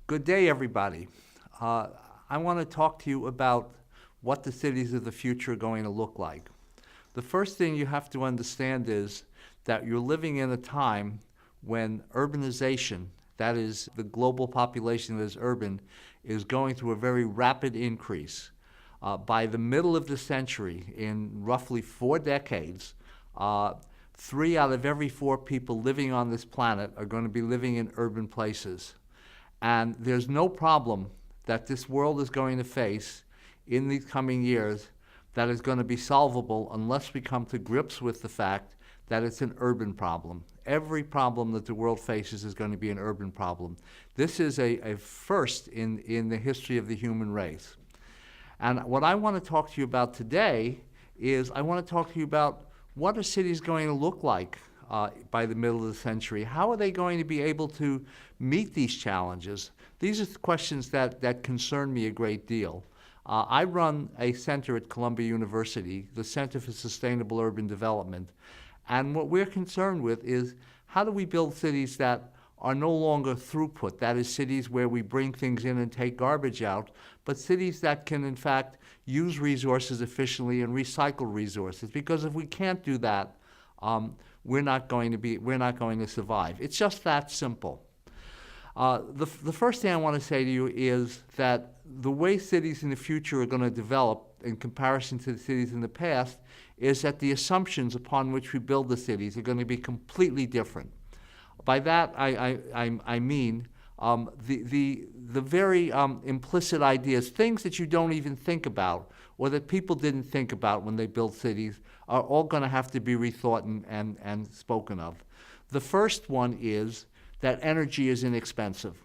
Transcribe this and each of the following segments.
Good day, everybody. I want to talk to you about what the cities of the future are going to look like. The first thing you have to understand is that you're living in a time when urbanization, that is, the global population that is urban, is going through a very rapid increase. By the middle of the century, in roughly 4 decades, 3 out of every 4 people living on this planet are going to be living in urban places. And there's no problem that this world is going to face in these coming years that is going to be solvable unless we come to grips with the fact that it's an urban problem. Every problem that the world faces is going to be an urban problem. This is a first in the history of the human race. And what I want to talk to you about today is I want to talk to you about what are cities going to look like by the middle of the century? How are they going to be able to meet these challenges? These are questions that concern me a great deal. I run a center at Columbia University, the Center for Sustainable Urban Development, and what we're concerned with is how do we build cities that are no longer throughput, that is, cities where we bring things in and take garbage out, but cities that can, in fact, use resources efficiently and recycle resources. Because if we can't do that, we're not going to survive. It's just that simple. The first thing I want to say to you is that the way cities in the future are going to develop in comparison to the cities in the past is that the assumptions upon which we build the cities are going to be completely different. By that, I mean the very implicit ideas, things that you don't even think about or that people didn't think about when they built cities, are all going to have to be rethought and spoken of. The first one is that energy is inexpensive.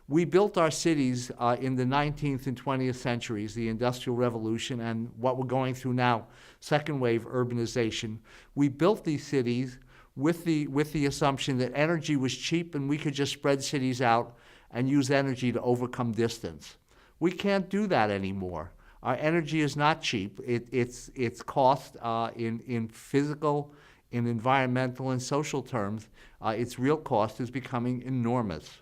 We built our cities in the 19th and 20th centuries, the Industrial Revolution, and what we're going through now, second wave urbanization. We built these cities with the assumption that energy was cheap and we could just spread cities out and use energy to overcome distance. We can't do that anymore. Our energy is not cheap. Its cost in physical, in environmental, and social terms, its real cost is becoming enormous.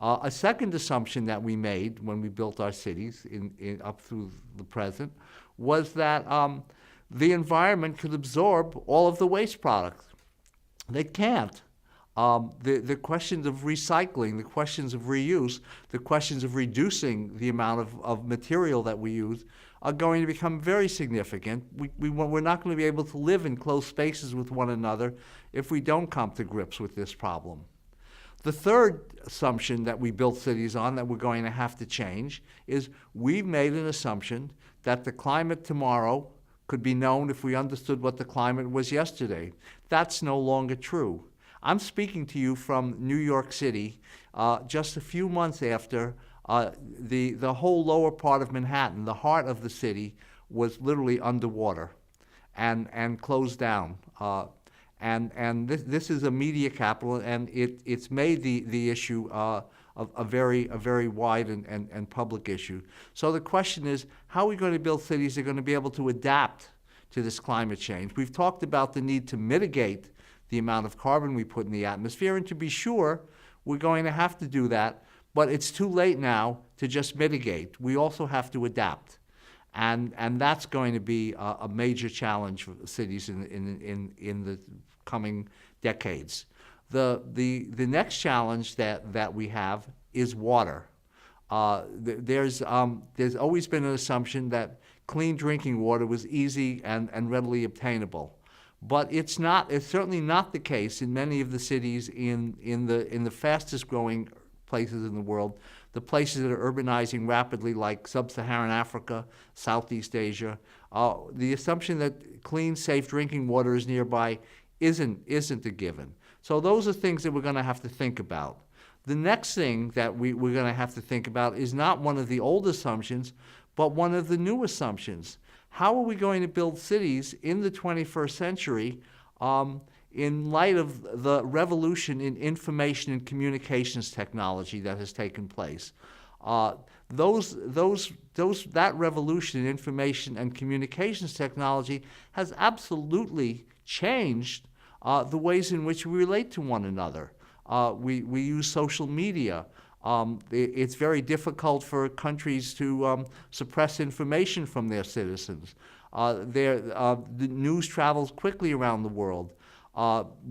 A second assumption that we made when we built our cities up through the present was that the environment could absorb all of the waste products. They can't. The questions of recycling, the questions of reuse, the questions of reducing the amount of material that we use are going to become very significant. We're not going to be able to live in close spaces with one another if we don't come to grips with this problem. The third assumption that we built cities on that we're going to have to change is we've made an assumption that the climate tomorrow could be known if we understood what the climate was yesterday. That's no longer true. I'm speaking to you from New York City just a few months after the whole lower part of Manhattan, the heart of the city, was literally underwater and closed down. And this is a media capital, and it's made the issue a very wide and public issue. So the question is, how are we going to build cities that are going to be able to adapt to this climate change? We've talked about the need to mitigate the amount of carbon we put in the atmosphere, and to be sure, we're going to have to do that, but it's too late now to just mitigate. We also have to adapt. And that's going to be a major challenge for cities in the coming decades. The next challenge that we have is water. There's always been an assumption that clean drinking water was easy and readily obtainable. But it's certainly not the case in many of the cities in the fastest growing places in the world, the places that are urbanizing rapidly like sub-Saharan Africa, Southeast Asia. The assumption that clean, safe drinking water is nearby isn't a given. So those are things that we're going to have to think about. The next thing that we're going to have to think about is not one of the old assumptions, but one of the new assumptions. How are we going to build cities in the 21st century in light of the revolution in information and communications technology that has taken place? That revolution in information and communications technology has absolutely changed the ways in which we relate to one another. We use social media. It's very difficult for countries to suppress information from their citizens. The news travels quickly around the world.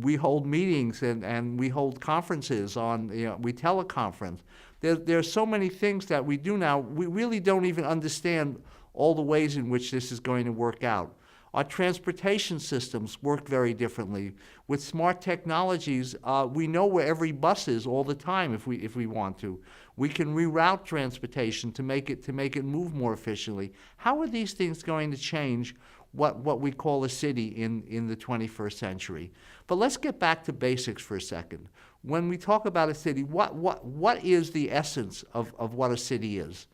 We hold meetings and we hold conferences we teleconference. There are so many things that we do now, we really don't even understand all the ways in which this is going to work out. Our transportation systems work very differently. With smart technologies, we know where every bus is all the time if we want to. We can reroute transportation to make it move more efficiently. How are these things going to change what we call a city in the 21st century? But let's get back to basics for a second. When we talk about a city, what is the essence of what a city is?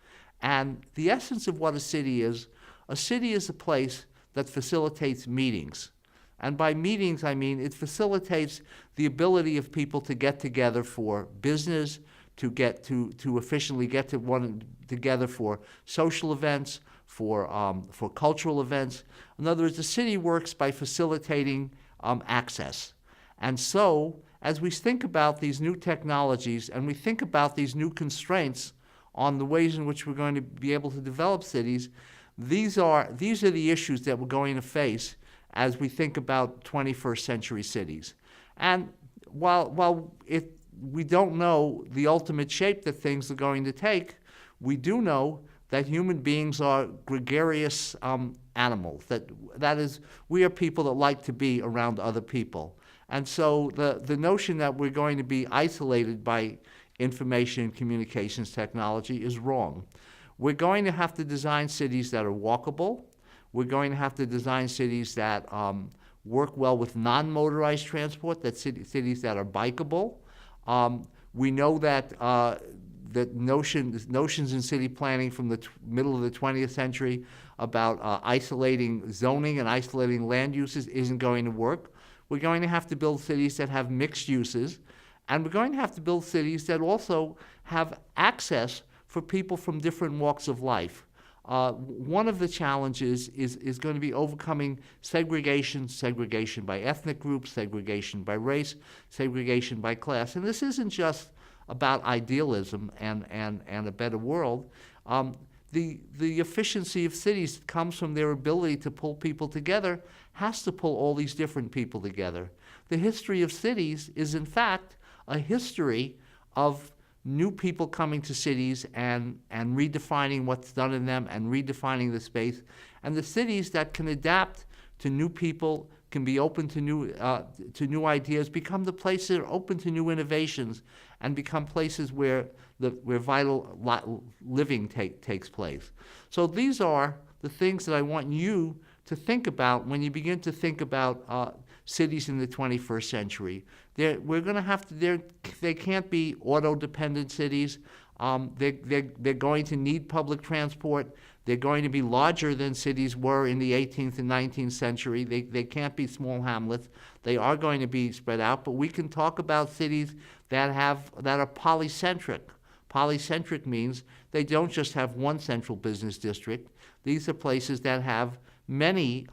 And the essence of what a city is a place that facilitates meetings. And by meetings, I mean it facilitates the ability of people to get together for business, to efficiently get together for social events, for cultural events. In other words, the city works by facilitating access. And so, as we think about these new technologies and we think about these new constraints on the ways in which we're going to be able to develop cities, these are the issues that we're going to face as we think about 21st century cities. And while we don't know the ultimate shape that things are going to take, we do know that human beings are gregarious animals. That is, we are people that like to be around other people. And so the notion that we're going to be isolated by information and communications technology is wrong. We're going to have to design cities that are walkable. We're going to have to design cities that work well with non-motorized transport, cities that are bikeable. We know that notions in city planning from the middle of the 20th century about isolating zoning and isolating land uses isn't going to work. We're going to have to build cities that have mixed uses, and we're going to have to build cities that also have access for people from different walks of life. One of the challenges is going to be overcoming segregation by ethnic groups, segregation by race, segregation by class. And this isn't just about idealism and a better world. The efficiency of cities comes from their ability to pull people together, has to pull all these different people together. The history of cities is, in fact, a history of new people coming to cities and redefining what's done in them and redefining the space. And the cities that can adapt to new people, can be open to new ideas, become the places that are open to new innovations and become places where vital living takes place. So these are the things that I want you to think about when you begin to think about cities in the 21st century. They can't be auto-dependent cities. They're going to need public transport. They're going to be larger than cities were in the 18th and 19th century. They can't be small hamlets. They are going to be spread out, but we can talk about cities that are polycentric. Polycentric means they don't just have one central business district. These are places that have many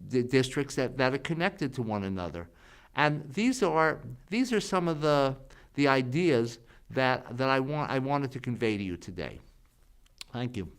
districts that are connected to one another. And these are some of the ideas that I wanted to convey to you today. Thank you.